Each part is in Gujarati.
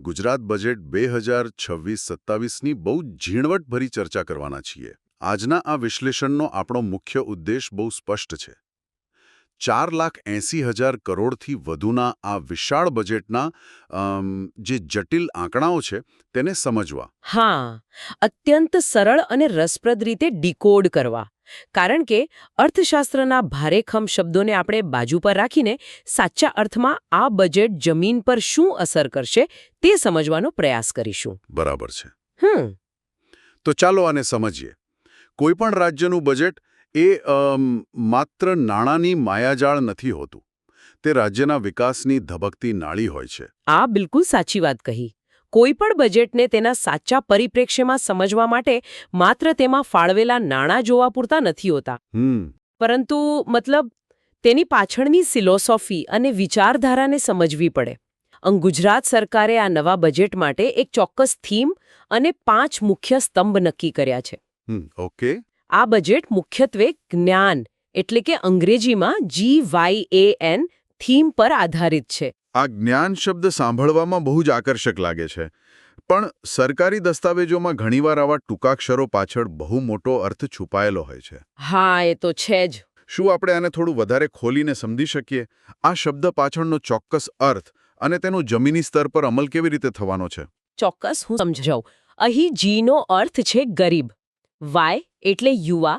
ગુજરાત બજેટ 2026-27ની બહુ ઝીણવટભરી ચર્ચા કરવાના છીએ. આજના આ વિશ્લેષણનો આપણો મુખ્ય ઉદ્દેશ બહુ સ્પષ્ટ છે. 4,80,000 કરોડથી વધુના આ વિશાળ બજેટના જે જટિલ આંકડાઓ છે તેને સમજવા. હા, અત્યંત સરળ અને રસપ્રદ રીતે ડીકોડ કરવા. કારણ કે અર્થશાસ્ત્રના ભારેખમ શબ્દોને આપણે બાજુ પર રાખીને સાચા અર્થમાં આ બજેટ જમીન પર શું અસર કરશે તે સમજવાનો પ્રયાસ કરીશું. બરાબર છે. તો ચાલો આને સમજીએ. કોઈપણ રાજ્યનું બજેટ એ માત્ર નાણાંની માયાજાળ નથી હોતું. તે રાજ્યના વિકાસની ધબકતી નાળી હોય છે. આ બિલકુલ સાચી વાત કહી. કોઈ પણ બજેટને તેના સાચા પરિપ્રેક્ષ્યમાં સમજવા માટે માત્ર તેમાં ફાળવેલા નાણાં જોવા પૂરતા નથી હોતા. પરંતુ તેની પાછળની ફિલોસોફી અને વિચારધારાને સમજવી પડે. ગુજરાત સરકારે આ નવા બજેટ માટે એક ચોક્કસ થીમ અને 5 મુખ્ય સ્તંભ નક્કી કર્યા છે. ઓકે. આ બજેટ મુખ્યત્વે જ્ઞાન એટલે કે અંગ્રેજીમાં GYAN થીમ પર આધારિત છે. આ જ્ઞાન શબ્દ સાંભળવામાં બહુ જ આકર્ષક લાગે છે. પણ સરકારી દસ્તાવેજોમાં ઘણીવાર આવા ટૂંકાક્ષરો પાછળ બહુ મોટો અર્થ છુપાયેલો હોય છે. હા, એ તો છે જ. શું આપણે આને થોડું વધારે ખોલીને સમજી શકીએ? આ શબ્દ પાછળનો ચોક્કસ અર્થ અને તેનો જમીની સ્તર પર અમલ કેવી રીતે થવાનો છે? ચોક્કસ, હું સમજાવું. અહીં જીનો અર્થ છે ગરીબ, વાય એટલે યુવા,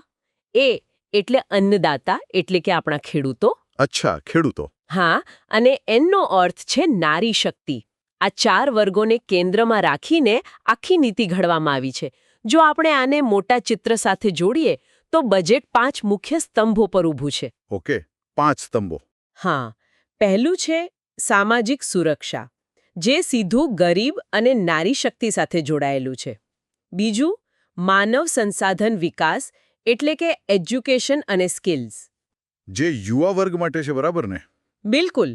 એ એટલે અન્નદાતા એટલે કે આપણા ખેડૂતો. અચ્છા, ખેડૂતો. હા, અને એનનો અર્થ છે નારી શક્તિ. આ 4 વર્ગોને કેન્દ્રમાં રાખીને આખી નીતિ ઘડવામાં આવી છે. જો આપણે આને મોટા ચિત્ર સાથે જોડીએ તો બજેટ 5 મુખ્ય સ્તંભો પર ઊભું છે. ઓકે, 5 સ્તંભો. હા, પહેલું છે સામાજિક સુરક્ષા, જે સીધું ગરીબ અને નારી શક્તિ સાથે જોડાયેલું છે. બીજું, માનવ સંસાધન વિકાસ એટલે કે એજ્યુકેશન અને સ્કિલ્સ, જે યુવા વર્ગ માટે છે, બરાબર ને? બિલકુલ.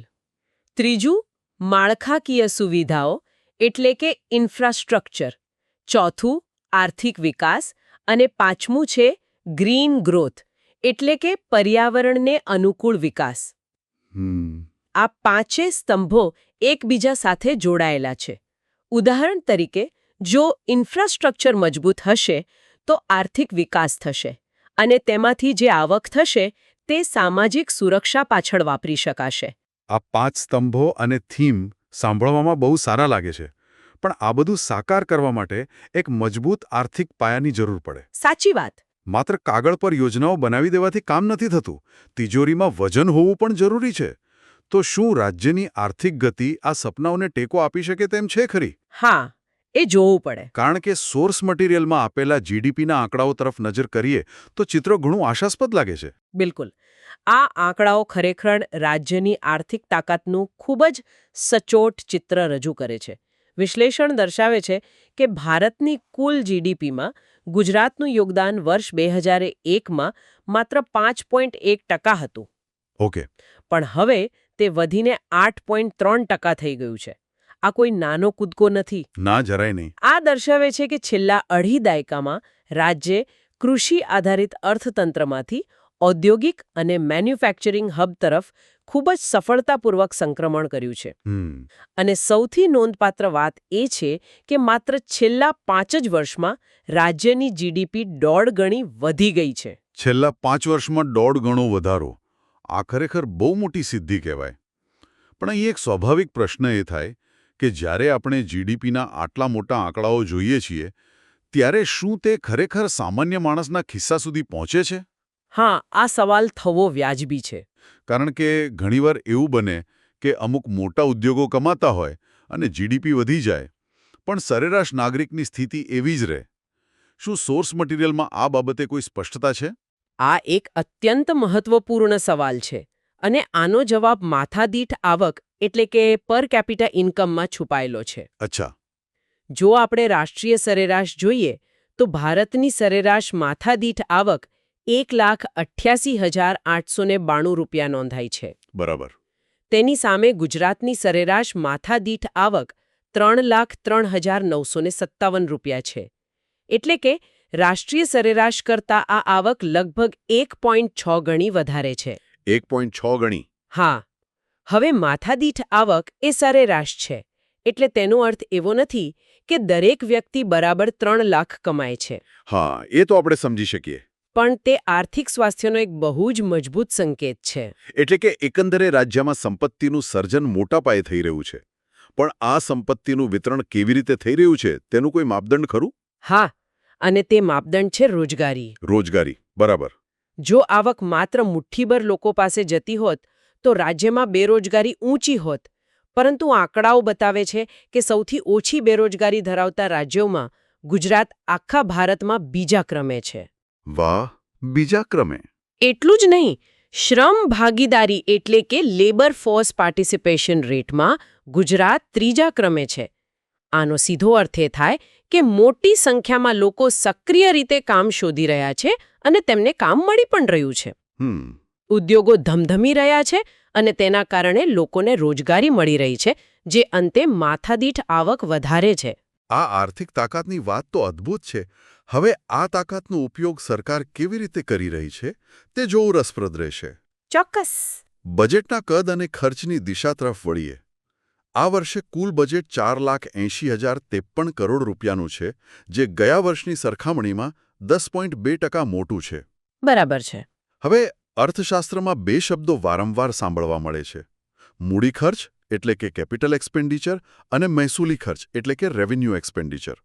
ત્રીજું, માળખાકીય સુવિધાઓ એટલે કે ઇન્ફ્રાસ્ટ્રક્ચર. ચોથું, આર્થિક વિકાસ. અને પાંચમું છે ગ્રીન ગ્રોથ એટલે કે પર્યાવરણને અનુકૂળ વિકાસ. આ 5 સ્તંભો એકબીજા સાથે જોડાયેલા છે. ઉદાહરણ તરીકે, જો ઇન્ફ્રાસ્ટ્રક્ચર મજબૂત હશે તો આર્થિક વિકાસ થશે અને તેમાંથી જે આવક થશે તે સામાજિક સુરક્ષા પાછળ વાપરી શકાશે. આ 5 સ્તંભો અને થીમ સાંભળવામાં બહુ સારા લાગે છે. પણ આ બધું સાકાર કરવા માટે એક મજબૂત આર્થિક પાયાની જરૂર પડે. સાચી વાત. માત્ર કાગળ પર યોજનાઓ બનાવી દેવાથી કામ નથી થતું. તિજોરીમાં વજન હોવું પણ જરૂરી છે. તો શું રાજ્યની આર્થિક ગતિ આ સપનાઓને ટેકો આપી શકે તેમ છે ખરી? હા, એ જોવું પડે. કારણ કે સોર્સ મટીરિયલમાં આપેલા જીડીપીના આંકડાઓ તરફ નજર કરીએ તો ચિત્ર ઘણું આશાસ્પદ લાગે છે. બિલકુલ. આ આંકડાઓ ખરેખર રાજ્યની આર્થિક તાકાતનું ખૂબ જ સચોટ ચિત્ર રજૂ કરે છે. વિશ્લેષણ દર્શાવે છે કે ભારતની કુલ જીડીપીમાં ગુજરાતનું યોગદાન વર્ષ 2001માં માત્ર 5.1% હતું. ઓકે. પણ હવે તે વધીને 8.3% થઈ ગયું છે. આ કોઈ નાનો કૂદકો નથી. ના, જરાય નહીં. આ દર્શાવે છે કે છેલ્લા અઢી દાયકામાં રાજ્યે કૃષિ આધારિત અર્થતંત્રમાંથી ઔદ્યોગિક અને મેન્યુફેક્ચરિંગ હબ તરફ ખૂબ જ સફળતાપૂર્વક સંક્રમણ કર્યું છે. અને સૌથી નોંધપાત્ર વાત એ છે કે માત્ર છેલ્લા 5 જ વર્ષમાં રાજ્યની જીડીપી 1.5 ગણી વધી ગઈ છે. છેલ્લા 5 વર્ષમાં 1.5 ગણો વધારો. આ ખરેખર બહુ મોટી સિદ્ધિ કહેવાય. પણ અહીં એક સ્વાભાવિક પ્રશ્ન એ થાય કે જ્યારે આપણે જીડીપીના આટલા મોટા આંકડાઓ જોઈએ છીએ ત્યારે શું તે ખરેખર સામાન્ય માણસના ખિસ્સા સુધી પહોંચે છે? હા, આ સવાલ થવો વ્યાજબી છે. કારણ કે ઘણીવાર એવું બને કે અમુક મોટા ઉદ્યોગો કમાતા હોય અને જીડીપી વધી જાય, પણ સરેરાશ નાગરિકની સ્થિતિ એવી જ રહે. શું સોર્સ મટીરિયલમાં આ બાબતે કોઈ સ્પષ્ટતા છે? આ એક અત્યંત મહત્વપૂર્ણ સવાલ છે અને આનો જવાબ માથાદીઠ આવક એટલે કે પર કેપિટા ઇન્કમમાં છુપાયેલો છે. અચ્છા. જો આપણે રાષ્ટ્રીય સરેરાશ જોઈએ તો ભારતની સરેરાશ માથાદીઠ આવક 1,88,892 રૂપિયા નોંધાઈ છે. બરાબર. તેની સામે ગુજરાતની સરેરાશ માથાદીઠ આવક 3,03,957 રૂપિયા છે. એટલે કે રાષ્ટ્રીય સરેરાશ કરતાં આ આવક લગભગ 1.6 ગણી વધારે છે. 1.6 ગણી? હા. હવે માથાદીઠ આવક એ સરેરાશ છે. એટલે તેનો અર્થ એવો નથી કે દરેક વ્યક્તિ બરાબર 3 લાખ કમાય છે. હા, એ તો આપણે સમજી શકીએ. પણ તે આર્થિક સ્વાસ્થ્યનો એક બહુ જ મજબૂત સંકેત છે. એટલે કે એકંદરે રાજ્યમાં સંપત્તિનું સર્જન મોટા પાયે થઈ રહ્યું છે. પણ આ સંપત્તિનું વિતરણ કેવી રીતે થઈ રહ્યું છે તેનું કોઈ માપદંડ ખરું? હા, અને તે માપદંડ છે રોજગારી. રોજગારી, બરાબર. જો આવક માત્ર મુઠ્ઠીભર લોકો પાસે જતી હોત તો રાજ્યમાં બેરોજગારી ઊંચી હોત. પરંતુ આંકડાઓ બતાવે છે કે સૌથી ઓછી બેરોજગારી ધરાવતા રાજ્યોમાં ગુજરાત આખા ભારતમાં બીજા ક્રમે છે. વાહ, બીજા ક્રમે. એટલું જ નહીં, શ્રમ ભાગીદારી એટલે કે લેબર ફોર્સ પાર્ટિસિપેશન રેટમાં ગુજરાત ત્રીજા ક્રમે છે. આનો સીધો અર્થ એ થાય કે મોટી સંખ્યામાં લોકો સક્રિય રીતે કામ શોધી રહ્યા છે અને તેમને કામ મળી પણ રહ્યું છે. ઉદ્યોગો ધમધમી રહ્યા છે અને તેના કારણે લોકોને રોજગારી મળી રહી છે, જે અંતે માથાદીઠ આવક વધારે છે. આ આર્થિક તાકાતની વાત તો અદ્ભુત છે. હવે આ તાકાતનો ઉપયોગ સરકાર કેવી રીતે કરી રહી છે તે જોવું રસપ્રદ રહેશે. ચોક્કસ. બજેટના કદ અને ખર્ચની દિશા તરફ વળીએ. આ વર્ષે કુલ બજેટ 4,80,053 કરોડ રૂપિયાનું છે, જે ગયા વર્ષની સરખામણીમાં 10.2% મોટું છે. બરાબર છે. હવે અર્થશાસ્ત્રમાં બે શબ્દો વારંવાર સાંભળવા મળે છે: મૂડી ખર્ચ એટલે કે કેપિટલ એક્સપેન્ડિચર અને મહેસૂલી ખર્ચ એટલે કે રેવન્યુ એક્સપેન્ડિચર.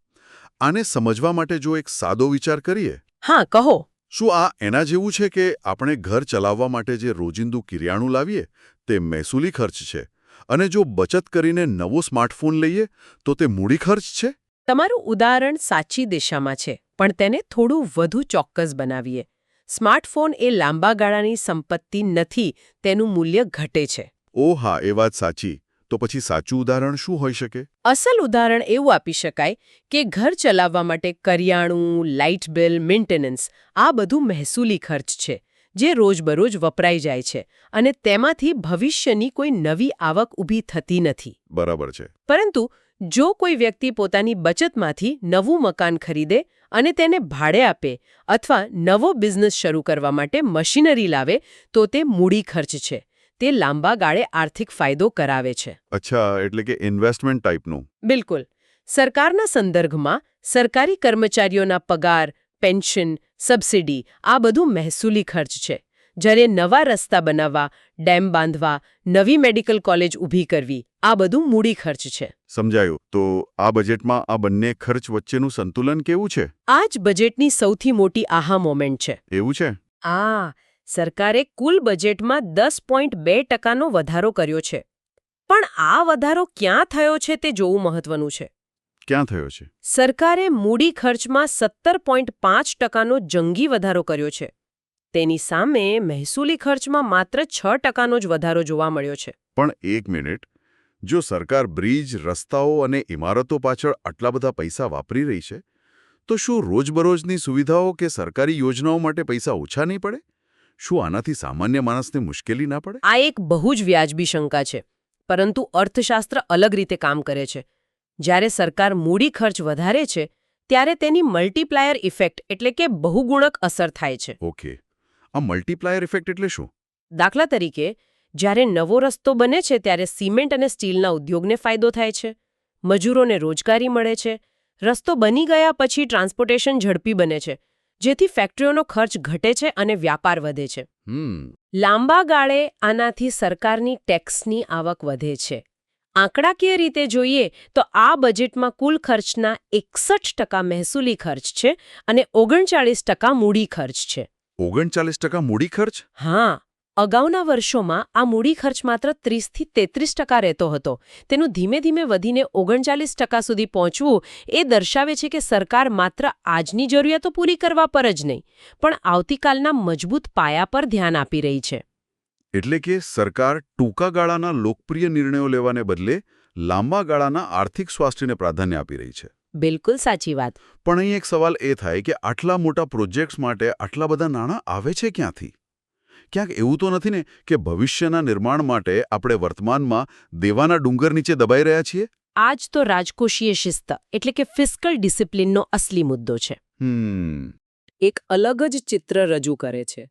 આને સમજવા માટે જો એક સાદો વિચાર કરીએ. હા, કહો. શું આ એના જેવું છે કે આપણે ઘર ચલાવવા માટે જે રોજિંદુ કિરિયાણું લાવીએ તે મહેસૂલી ખર્ચ છે, અને જો બચત કરીને નવો સ્માર્ટફોન લઈએ તો તે મૂડી ખર્ચ છે? તમારું ઉદાહરણ સાચી દિશામાં છે, પણ તેને થોડું વધુ ચોક્કસ બનાવીએ. સ્માર્ટફોન એ લાંબા ગાળાની સંપત્તિ નથી, તેનું મૂલ્ય ઘટે છે. ઓ હા, એ વાત સાચી. તો પછી સાચું ઉદાહરણ શું હોઈ શકે? અસલ ઉદાહરણ એવું આપી શકાય કે ઘર ચલાવવા માટે કરિયાણું, લાઇટ બિલ, મેન્ટેનન્સ આ બધું મહેસૂલી ખર્ચ છે, જે રોજબરોજ વપરાઈ જાય છે અને તેમાંથી ભવિષ્યની કોઈ નવી આવક ઊભી થતી નથી. બરાબર છે. પરંતુ જો કોઈ વ્યક્તિ પોતાની બચતમાંથી નવું મકાન ખરીદે અને તેને ભાડે આપે અથવા નવો બિઝનેસ શરૂ કરવા માટે મશીનરી લાવે તો તે મૂડી ખર્ચ છે. તે લાંબા ગાળે આર્થિક ફાયદો કરાવે છે. અચ્છા, એટલે કે ઇન્વેસ્ટમેન્ટ ટાઈપનું. બિલકુલ. સરકારના સંદર્ભમાં સરકારી કર્મચારીઓના પગાર, પેન્શન, સબસિડી આ બધું મહેસૂલી ખર્ચ છે. જ્યારે નવા રસ્તા બનાવવા, ડેમ બાંધવા, નવી મેડિકલ કોલેજ ઊભી કરવી આ બધું મૂડી ખર્ચ છે. સમજાયું. તો આ બજેટમાં આ બંને ખર્ચ વચ્ચેનું સંતુલન કેવું છે? આ જ બજેટની સૌથી મોટી આહા મોમેન્ટ છે. એવું છે? સરકારે કુલ બજેટમાં 10.2%નો વધારો કર્યો છે. પણ આ વધારો ક્યાં થયો છે તે જોવું મહત્વનું છે. ક્યાં થયો છે? સરકારે મૂડી ખર્ચમાં 17.5%નો જંગી વધારો કર્યો છે. તેની સામે મહેસૂલી ખર્ચમાં માત્ર 6%નો જ વધારો જોવા મળ્યો છે. પણ એક મિનિટ, જો સરકાર બ્રિજ, રસ્તાઓ અને ઇમારતો પાછળ આટલા બધા પૈસા વાપરી રહી છે, તો શું રોજબરોજની સુવિધાઓ કે સરકારી યોજનાઓ માટે પૈસા ઓછા નહીં પડે? શું આનાથી સામાન્ય માણસને મુશ્કેલી ના પડે? આ એક બહુ જ વ્યાજબી શંકા છે, પરંતુ અર્થશાસ્ત્ર અલગ રીતે કામ કરે છે. જ્યારે સરકાર મૂડી ખર્ચ વધારે છે ત્યારે તેની મલ્ટીપ્લાયર ઇફેક્ટ એટલે કે બહુગુણક અસર થાય છે. ઓકે, આ મલ્ટીપ્લાયર ઇફેક્ટ એટલે શું? દાખલા તરીકે, જ્યારે નવો રસ્તો બને છે ત્યારે સિમેન્ટ અને સ્ટીલના ઉદ્યોગને ફાયદો થાય છે, મજૂરોને રોજગારી મળે છે. રસ્તો બની ગયા પછી ટ્રાન્સપોર્ટેશન ઝડપી બને છે, જેથી ફેક્ટરીઓનો ખર્ચ ઘટે છે અને વ્યાપાર વધે છે. લાંબા ગાળે આનાથી સરકારની ટેક્સની આવક વધે છે. આંકડાકીય રીતે જોઈએ તો આ બજેટમાં કુલ ખર્ચના 61% મહેસૂલી ખર્ચ છે અને 39% મૂડી ખર્ચ છે. 39% મૂડી ખર્ચ? હા. અગાઉના વર્ષોમાં આ મૂડી ખર્ચ માત્ર 30 થી 33% રહેતો હતો. તેનું ધીમે ધીમે વધીને 39% સુધી પહોંચવું એ દર્શાવે છે કે સરકાર માત્ર આજની જરૂરિયાતો પૂરી કરવા પર જ નહીં, પણ આવતીકાલના મજબૂત પાયા પર ધ્યાન આપી રહી છે. એટલે કે સરકાર ટૂંકા ગાળાના લોકપ્રિય નિર્ણયો લેવાને બદલે લાંબા ગાળાના આર્થિક સ્વાસ્થ્યને પ્રાધાન્ય આપી રહી છે. બિલકુલ સાચી વાત. પણ અહીં એક સવાલ એ થાય કે આટલા મોટા પ્રોજેક્ટ્સ માટે આટલા બધા નાણાં આવે છે ક્યાંથી? ક્યાંક એવું તો નથી ને કે ભવિષ્યના નિર્માણ માટે આપણે વર્તમાનમાં દેવાના ડુંગર નીચે દબાઈ રહ્યા છીએ? આ જ તો રાજકોષીય શિસ્ત એટલે કે ફિસ્કલ ડિસિપ્લિનનો અસલી મુદ્દો છે. એક અલગ જ ચિત્ર રજૂ કરે છે.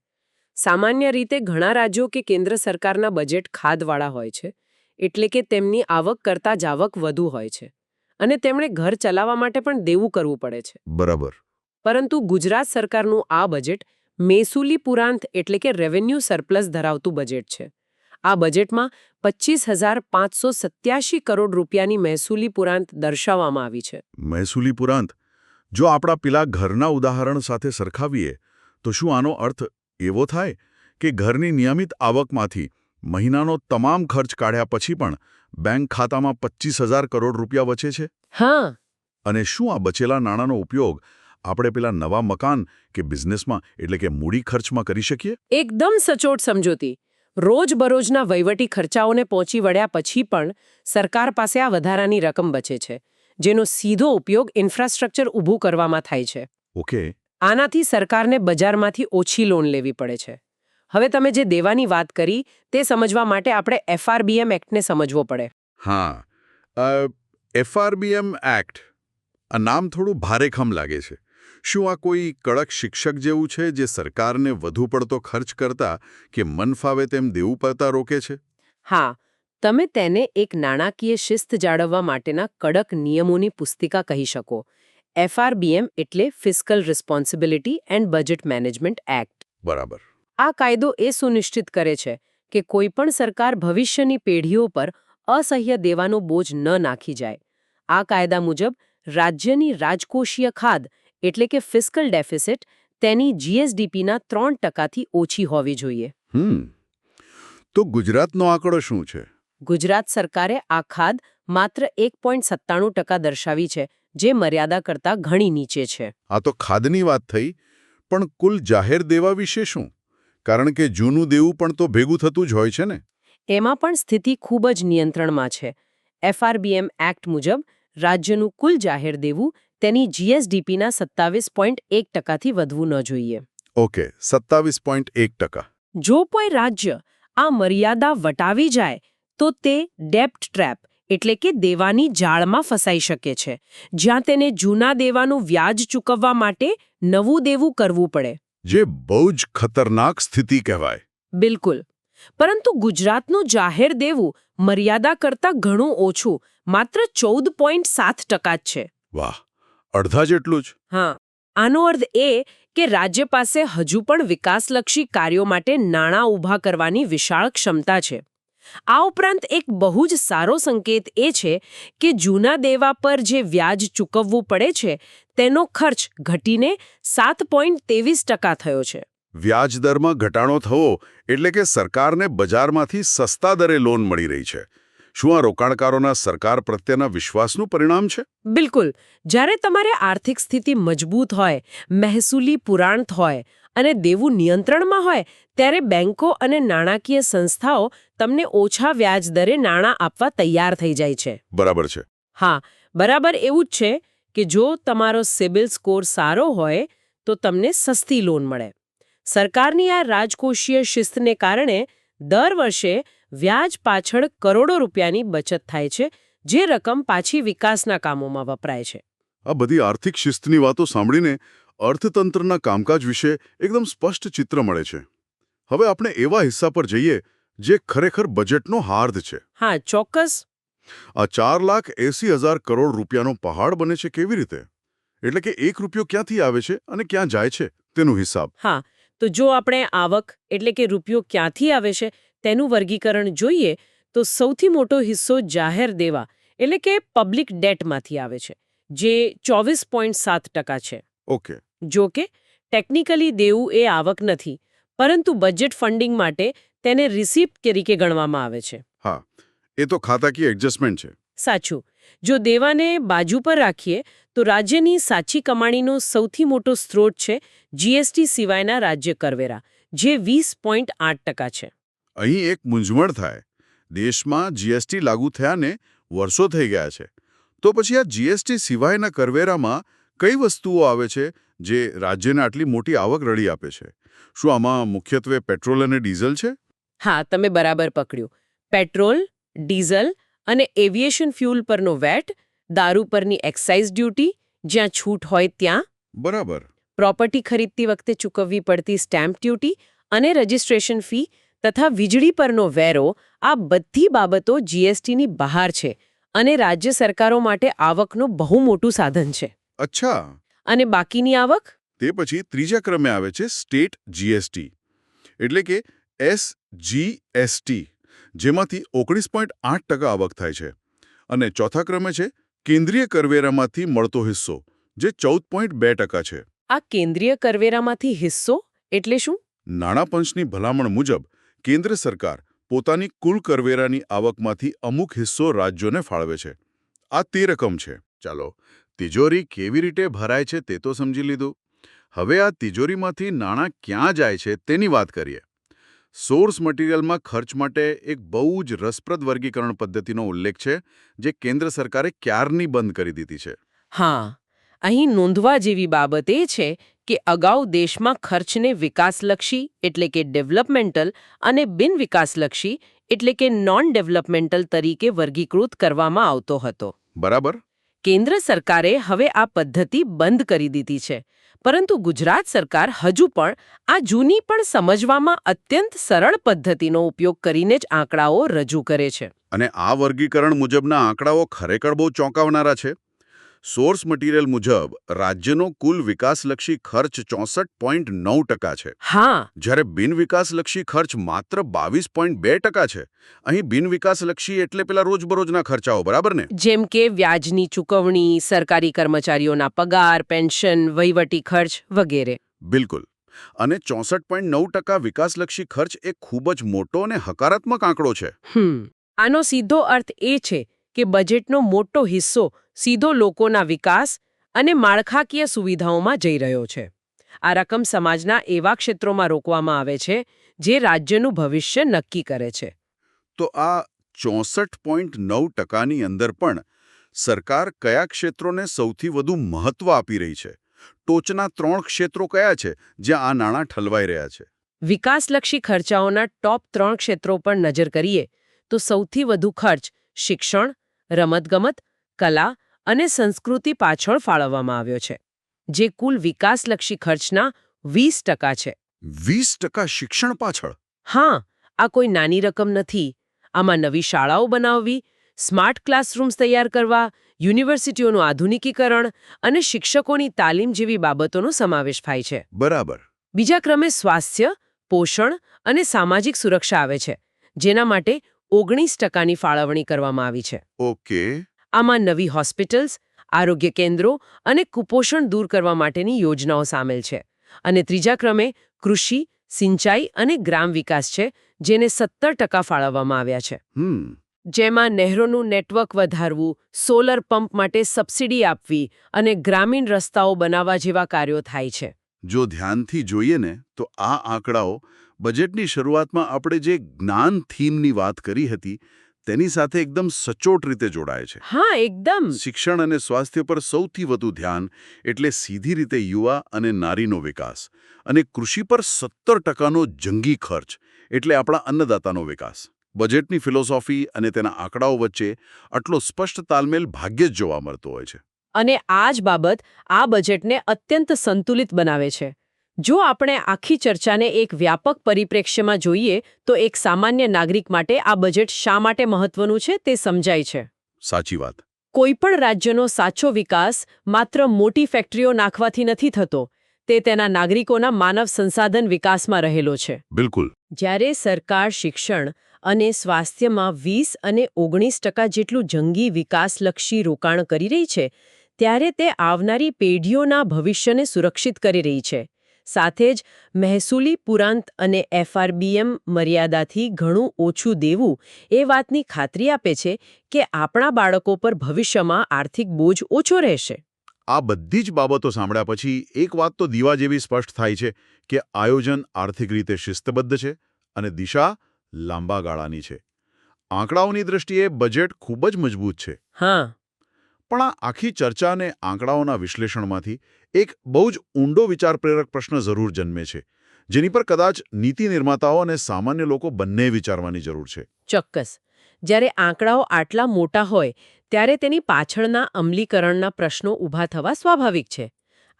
સામાન્ય રીતે ઘણા રાજ્યો કે કેન્દ્ર સરકારના બજેટ ખાધવાળા હોય છે. એટલે કે તેમની આવક કરતાં જાવક વધુ હોય છે અને તેમણે ઘર ચલાવવા માટે પણ દેવું કરવું પડે છે. બરાબર. પરંતુ ગુજરાત સરકારનું આ બજેટ મહેસૂલી પુરાંત એટલે કે રેવન્યુ સરપ્લસ ધરાવતું બજેટ છે. આ બજેટમાં 25,587 કરોડ રૂપિયાની મહેસૂલી પુરાંત દર્શાવવામાં આવી છે. મહેસૂલી પુરાંત જો આપણા પેલા ઘરના ઉદાહરણ સાથે સરખાવીએ તો શું આનો અર્થ એવો થાય કે ઘરની નિયમિત આવકમાંથી મહિનાનો તમામ ખર્ચ કાઢ્યા પછી પણ બેંક ખાતામાં 25,000 કરોડ રૂપિયા બચે છે? હા, અને શું આ બચેલા નાણાંનો ઉપયોગ આપણે પેલા નવા મકાન કે બિઝનેસમાં એટલે કે મૂડી ખર્ચમાં કરી શકીએ? એકદમ સચોટ સમજૂતી. રોજબરોજના વહીવટી ખર્ચાઓને પહોંચી વળ્યા પછી પણ સરકાર પાસે આ વધારાની રકમ બચે છે, જેનો સીધો ઉપયોગ ઇન્ફ્રાસ્ટ્રક્ચર ઊભું કરવામાં થાય છે. ઓકે. આનાથી સરકારને બજારમાંથી ઓછી લોન લેવી પડે છે. હવે તમે જે દેવાની વાત કરી તે સમજવા માટે આપણે FRBM એક્ટને સમજવો પડે. હા, FRBM એક્ટ. આ નામ થોડું ભારેખમ લાગે છે. શું આ કોઈ કડક શિક્ષક જેવું છે જે સરકારને વધુ પડતો ખર્ચ કરતા કે મન ફાવે તેમ દેવું પડતા રોકે છે? હા, તમે તેને એક નાણાકીય શિસ્ત જાળવવા માટેના કડક નિયમોની પુસ્તિકા કહી શકો. FRBM એટલે fiscal responsibility and budget management act. બરાબર. આ કાયદો એ સુનિશ્ચિત કરે છે કે કોઈપણ સરકાર ભવિષ્યની પેઢીઓ પર અસહ્ય દેવાનો બોજ ન નાખી જાય. આ કાયદા મુજબ રાજ્યની રાજકોષીય ખાધ એટલે કે ફિસ્કલ ડેફિસિટ તેની GSDPના 3%થી ઓછી હોવી જોઈએ. તો ગુજરાતનો આંકડો શું છે? ગુજરાત સરકારે આ ખાધ માત્ર 1.97% દર્શાવી છે, જે મર્યાદા કરતાં ઘણી નીચે છે. આ તો ખાધની વાત થઈ, પણ કુલ જાહેર દેવા વિશે શું? કારણ કે જૂનું દેવું પણ તો ભેગું થતું જ હોય છે ને? એમાં પણ સ્થિતિ ખૂબ જ નિયંત્રણમાં છે. FRBM એક્ટ મુજબ રાજ્યનું કુલ જાહેર દેવું તેની GSDPના 27.1%થી વધવું ન જોઈએ. ઓકે, 27.1%. જો કોઈ રાજ્ય આ મર્યાદા વટાવી જાય તો તે ડેપ્ટ ટ્રેપ એટલે કે દેવાની જાળમાં ફસાઈ શકે છે, જ્યાં તેને જૂના દેવાનું વ્યાજ ચૂકવવા માટે નવું દેવું કરવું પડે. જે બહુ જ ખતરનાક સ્થિતિ કહેવાય. બિલકુલ. પરંતુ ગુજરાતનું જાહેર દેવું મર્યાદા કરતાં ઘણું ઓછું, માત્ર 14.7% જ છે. વાહ, અડધા જેટલું જ. હા, આનો અર્થ એ કે રાજ્ય પાસે હજુ પણ વિકાસલક્ષી કાર્યો માટે નાણાં ઊભા કરવાની વિશાળ ક્ષમતા છે. આ ઉપરાંત એક બહુ જ સારો સંકેત એ છે કે જૂના દેવા પર જે વ્યાજ ચૂકવવું પડે છે તેનો ખર્ચ ઘટીને 7.23% થયો છે. વ્યાજ દરમાં ઘટાડો થવો એટલે કે સરકારને બજારમાંથી સસ્તા દરે લોન મળી રહી છે. શું આ રોકાણકારોના સરકાર પ્રત્યેના વિશ્વાસનું પરિણામ છે? બિલકુલ. જ્યારે તમારે આર્થિક સ્થિતિ મજબૂત હોય, મહેસૂલી પુરાંત હોય અને દેવું નિયંત્રણમાં હોય, ત્યારે બેંકો અને નાણાકીય સંસ્થાઓ તમને ઓછા વ્યાજ દરે નાણાં આપવા તૈયાર થઈ જાય છે. બરાબર છે. હા, બરાબર એવું જ છે કે જો તમારો સિબિલ સ્કોર સારો હોય તો તમને સસ્તી લોન મળે. સરકારની આ રાજકોષીય શિસ્તને કારણે દર વર્ષે વ્યાજ પાછળ કરોડો રૂપિયાની બચત થાય છે, જે રકમ પાછી વિકાસના કામોમાં વપરાય છે. આ બધી આર્થિક શિસ્તની વાતો સાંભળીને અર્થતંત્રના કામકાજ વિશે એકદમ સ્પષ્ટ ચિત્ર મળે છે. હવે આપણે એવા હિસ્સા પર જઈએ જે ખરેખર બજેટનો હાર્દ છે. હા, ચોક્કસ. આ 4,80,000 કરોડ રૂપિયાનો પહાડ બને છે કેવી રીતે? એટલે કે એક રૂપિયો ક્યાંથી આવે છે અને ક્યાં જાય છે તેનો હિસાબ. હા, તો જો આપણે આવક એટલે કે રૂપિયો ક્યાંથી આવે છે તેનું વર્ગીકરણ જોઈએ તો સૌથી મોટો હિસ્સો જાહેર દેવા એટલે કે પબ્લિક ડેટમાંથી આવે છે, જે 24.7% છે. ઓકે. જો કે ટેકનિકલી દેવું એ આવક નથી, પરંતુ બજેટ ફંડિંગ માટે તેને રિસિપ્ટ તરીકે ગણવામાં આવે છે. હા, એ તો ખાતાકીય એડજસ્ટમેન્ટ છે. સાચું. જો દેવાને બાજુ પર રાખીએ તો રાજ્યની સાચી કમાણીનો સૌથી મોટો સ્ત્રોત છે GST સિવાયના રાજ્ય કરવેરા, જે 20.8% છે. અહીં એક મૂંઝવણ થાય. દેશમાં GST લાગુ થયાને વર્ષો થઈ ગયા છે. તો પછી આ GST સિવાયના કરવેરામાં કઈ વસ્તુઓ આવે છે જે રાજ્યને આટલી મોટી આવક રળી આપે છે? શું આમાં મુખ્યત્વે પેટ્રોલ અને ડીઝલ છે? હા, તમે બરાબર પકડ્યું. પેટ્રોલ, ડીઝલ અને એવિએશન ફ્યુલ પરનો વેટ, દારૂ પરની એક્સાઇઝ ડ્યુટી, જ્યાં છૂટ હોય ત્યાં, બરાબર. પ્રોપર્ટી ખરીદતી વખતે ચૂકવવી પડતી સ્ટેમ્પ ડ્યુટી અને રજિસ્ટ્રેશન ફી તથા વીજળી પરનો વેરો આ બધી બાબતો જીએસટીની બહાર છે અને રાજ્ય સરકારો માટે આવકનું બહુ મોટું સાધન છે. અચ્છા, અને બાકીની આવક? તે પછી ત્રીજા ક્રમે આવે છે સ્ટેટ જીએસટી, એટલે કે SGST, જેમાંથી 19.8% આવક થાય છે. અને ચોથા ક્રમે છે કેન્દ્રીય કરવેરામાંથી મળતો હિસ્સો, જે 14.2% છે. આ કેન્દ્રીય કરવેરામાંથી હિસ્સો એટલે શું? નાણાં પંચની ભલામણ મુજબ કેન્દ્ર સરકાર પોતાની કુલ કરવેરાની આવકમાંથી અમુક હિસ્સો રાજ્યોને ફાળવે છે. આ તે રકમ છે. ચાલો, તિજોરી કેવી રીતે ભરાય છે તે તો સમજી લીધું. હવે આ તિજોરીમાંથી નાણાં ક્યાં જાય છે તેની વાત કરીએ. સોર્સ મટીરિયલમાં ખર્ચ માટે એક બહુ જ રસપ્રદ વર્ગીકરણ પદ્ધતિનો ઉલ્લેખ છે, જે કેન્દ્ર સરકારે ક્યારની બંધ કરી દીધી છે. હા, અહીં નોંધવા જેવી બાબત એ છે કે અગાઉ દેશમાં ખર્ચને વિકાસલક્ષી એટલે કે ડેવલપમેન્ટલ અને બિનવિકાસલક્ષી એટલે કે નોન ડેવલપમેન્ટલ તરીકે વર્ગીકૃત કરવામાં આવતો હતો. બરાબર. કેન્દ્ર સરકારે હવે આ પદ્ધતિ બંધ કરી દીધી છે, પરંતુ ગુજરાત સરકાર હજુ પણ આ જૂની પણ સમજવામાં અત્યંત સરળ પદ્ધતિનો ઉપયોગ કરીને જ આંકડાઓ રજૂ કરે છે. અને આ વર્ગીકરણ મુજબના આંકડાઓ ખરેખર બહુ ચોંકાવનારા છે. સોર્સ મટીરિયલ મુજબ રાજ્યનો કુલ વિકાસલક્ષી ખર્ચ 64.9% છે. હા, જ્યારે બિનવિકાસલક્ષી ખર્ચ માત્ર 22.2% છે. અહીં બિનવિકાસલક્ષી એટલે પેલા રોજબરોજના ખર્ચાઓ, બરાબર ને? જેમ કે વ્યાજની ચૂકવણી, સરકારી કર્મચારીઓના પગાર, પેન્શન, વહીવટી ખર્ચ વગેરે. બિલકુલ. અને 64.9% વિકાસલક્ષી ખર્ચ એ ખૂબ જ મોટો અને હકારાત્મક આંકડો છે. આનો સીધો અર્થ એ છે કે બજેટનો મોટો હિસ્સો સીધો લોકોના વિકાસ અને માળખાકીય સુવિધાઓમાં જઈ રહ્યો છે. આ રકમ સમાજના એવા ક્ષેત્રોમાં રોકવામાં આવે છે જે રાજ્યનું ભવિષ્ય નક્કી કરે છે. તો આ 64.9%ની અંદર પણ સરકાર કયા ક્ષેત્રોને સૌથી વધુ મહત્વ આપી રહી છે? ટોચના 3 ક્ષેત્રો કયા છે જ્યાં આ નાણાં ઠલવાઈ રહ્યા છે? વિકાસલક્ષી ખર્ચાઓના ટોપ 3 ક્ષેત્રો પર નજર કરીએ તો સૌથી વધુ ખર્ચ શિક્ષણ, રમતગમત, કલા અને સંસ્કૃતિ પાછળ ફાળવવામાં આવ્યો છે, જે કુલ વિકાસલક્ષી ખર્ચના 20% છે. 20% શિક્ષણ પાછળ? હા, આ કોઈ નાની રકમ નથી. આમાં નવી શાળાઓ બનાવવી, સ્માર્ટ ક્લાસરૂમ્સ તૈયાર કરવા, યુનિવર્સિટીઓનું આધુનિકીકરણ અને શિક્ષકોની તાલીમ જેવી બાબતોનો સમાવેશ થાય છે. બરાબર. બીજા ક્રમે સ્વાસ્થ્ય, પોષણ અને સામાજિક સુરક્ષા આવે છે, જેના માટે 19%ની ફાળવણી કરવામાં આવી છે. ઓકે. આમાં નવી હોસ્પિટલ્સ, આરોગ્ય કેન્દ્રો અને કુપોષણ દૂર કરવા માટેની યોજનાઓ સામેલ છે. અને ત્રીજા ક્રમે કૃષિ, સિંચાઈ અને ગ્રામ વિકાસ છે, જેને 17% ફાળવવામાં આવ્યા છે. જેમાં નહેરોનું નેટવર્ક વધારવું, સોલર પંપ માટે સબસિડી આપવી અને ગ્રામીણ રસ્તાઓ બનાવવા જેવા કાર્યો થાય છે. જો ધ્યાનથી જોઈએ ને તો આ આંકડાઓ બજેટની શરૂઆતમાં આપણે જે જ્ઞાન થીમની વાત કરી હતી તેની સાથે એકદમ સચોટ રીતે જોડાય છે. હા, એકદમ. શિક્ષણ અને સ્વાસ્થ્ય પર સૌથી વધુ ધ્યાન, એટલે સીધી રીતે યુવા અને નારીનો વિકાસ, અને કૃષિ પર 17%નો જંગી ખર્ચ, એટલે આપણા અન્નદાતાનો વિકાસ. બજેટની ફિલોસોફી અને તેના આંકડાઓ વચ્ચે આટલો સ્પષ્ટ તાલમેલ ભાગ્યે જ જોવા મળતો હોય છે. અને આ જ બાબત આ બજેટને અત્યંત સંતુલિત બનાવે છે. જો આપણે આખી ચર્ચાને એક વ્યાપક પરિપ્રેક્ષ્યમાં જોઈએ તો એક સામાન્ય નાગરિક માટે આ બજેટ શા માટે મહત્વનું છે તે સમજાય છે. સાચી વાત. કોઈપણ રાજ્યનો સાચો વિકાસ માત્ર મોટી ફેક્ટરીઓ નાખવાથી નથી થતો. તે તેના નાગરિકોના માનવ સંસાધન વિકાસમાં રહેલો છે. બિલકુલ. જ્યારે સરકાર શિક્ષણ અને સ્વાસ્થ્યમાં 20 અને 19% જેટલું જંગી વિકાસલક્ષી રોકાણ કરી રહી છે, ત્યારે તે આવનારી પેઢીઓના ભવિષ્યને સુરક્ષિત કરી રહી છે. સાથે જ મહેસૂલી પુરાંત અને FRBM મર્યાદાથી ઘણું ઓછું દેવું એ વાતની ખાતરી આપે છે કે આપણા બાળકો પર ભવિષ્યમાં આર્થિક બોજ ઓછો રહેશે. આ બધી જ બાબતો સાંભળ્યા પછી એક વાત તો દીવા જેવી સ્પષ્ટ થાય છે કે આયોજન આર્થિક રીતે શિસ્તબદ્ધ છે અને દિશા લાંબા ગાળાની છે. આંકડાઓની દ્રષ્ટિએ બજેટ ખૂબ જ મજબૂત છે. હા, પણ આ આખી ચર્ચા અને આંકડાઓના વિશ્લેષણમાંથી એક બહુ જ ઊંડો વિચાર પ્રેરક પ્રશ્ન જરૂર જન્મે છે, જેની પર કદાચ નીતિ નિર્માતાઓ અને સામાન્ય લોકો બંને વિચારવાની જરૂર છે. ચોક્કસ. જ્યારે આંકડાઓ આટલા મોટા હોય ત્યારે તેની પાછળના અમલીકરણના પ્રશ્નો ઊભા થવા સ્વાભાવિક છે.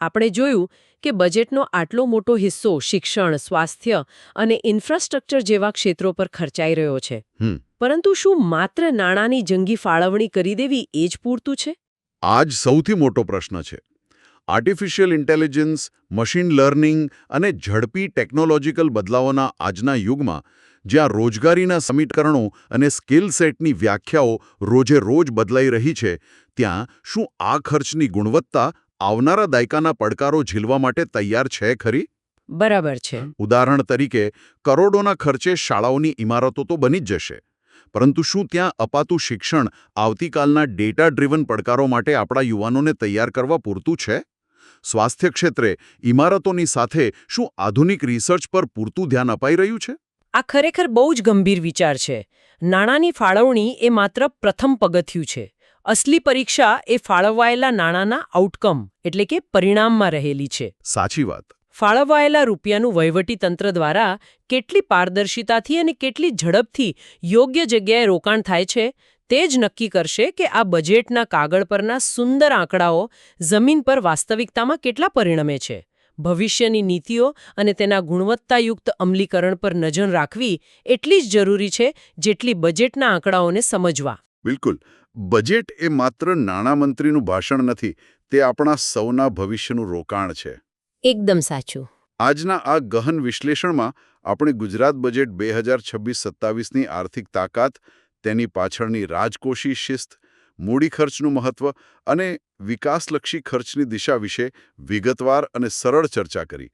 આપણે જોયું કે બજેટનો આટલો મોટો હિસ્સો શિક્ષણ, સ્વાસ્થ્ય અને ઇન્ફ્રાસ્ટ્રક્ચર જેવા ક્ષેત્રો પર ખર્ચાઈ રહ્યો છે. પરંતુ શું માત્ર નાણાંની જંગી ફાળવણી કરી દેવી એ જ પૂરતું છે? આ જ સૌથી મોટો પ્રશ્ન છે. આર્ટિફિશિયલ ઇન્ટેલિજન્સ, મશીન લર્નિંગ અને ઝડપી ટેકનોલોજીકલ બદલાવોના આજના યુગમાં જ્યાં રોજગારીના સમીકરણો અને સ્કિલ સેટની વ્યાખ્યાઓ રોજે રોજ બદલાઈ રહી છે, ત્યાં શું આ ખર્ચની ગુણવત્તા આવનારા દાયકાના પડકારો ઝીલવા માટે તૈયાર છે ખરી? બરાબર છે. ઉદાહરણ તરીકે, કરોડોના ખર્ચે શાળાઓની ઇમારતો તો બની જ જશે, પરંતુ શું ત્યાં અપાતું શિક્ષણ આવતીકાલના ડેટા ડ્રીવન પડકારો માટે આપણા યુવાનોને તૈયાર કરવા પૂરતું છે? સ્વાસ્થ્ય ક્ષેત્રે ઇમારતોની સાથે શું આધુનિક રિસર્ચ પર પૂરતું ધ્યાન અપાઈ રહ્યું છે? આ ખરેખર બહુ જ ગંભીર વિચાર છે. નાણાંની ફાળવણી એ માત્ર પ્રથમ પગથિયું છે. અસલી પરીક્ષા એ ફાળવાયેલા નાણાંના આઉટકમ એટલે કે પરિણામમાં રહેલી છે. સાચી વાત. ફાળવાયેલા રૂપિયાનું વહીવટી તંત્ર દ્વારા કેટલી પારદર્શિતાથી અને કેટલી ઝડપથી યોગ્ય જગ્યાએ રોકાણ થાય છે તે જ નક્કી કરશે કે આ બજેટના કાગળ પરના સુંદર આંકડાઓ જમીન પર વાસ્તવિકતામાં કેટલા પરિણમે છે. ભવિષ્યની નીતિઓ અને તેના ગુણવત્તાયુક્ત અમલીકરણ પર નજર રાખવી એટલી જ જરૂરી છે જેટલી બજેટના આંકડાઓને સમજવા. બિલકુલ. બજેટ એ માત્ર નાણામંત્રીનું ભાષણ નથી, તે આપણા સૌના ભવિષ્યનું રોકાણ છે. એકદમ સાચું. આજના આ ગહન વિશ્લેષણમાં આપણે ગુજરાત બજેટ 2026-27ની આર્થિક તાકાત, તેની પાછળની રાજકોષી શિસ્ત, મૂડી ખર્ચનું મહત્વ અને વિકાસલક્ષી ખર્ચની દિશા વિશે વિગતવાર અને સરળ ચર્ચા કરી.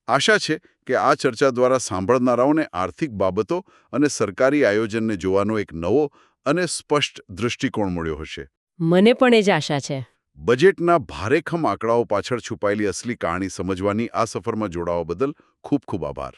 આશા છે કે આ ચર્ચા દ્વારા સાંભળનારાઓને આર્થિક બાબતો અને સરકારી આયોજનને જોવાનો એક નવો અને સ્પષ્ટ દૃષ્ટિકોણ મળ્યો હશે. મને પણ એ જ આશા છે. બજેટના ભારેખમ આંકડાઓ પાછળ છુપાયેલી અસલી કહાણી સમજવાની આ સફરમાં જોડાવા બદલ ખૂબ ખૂબ આભાર.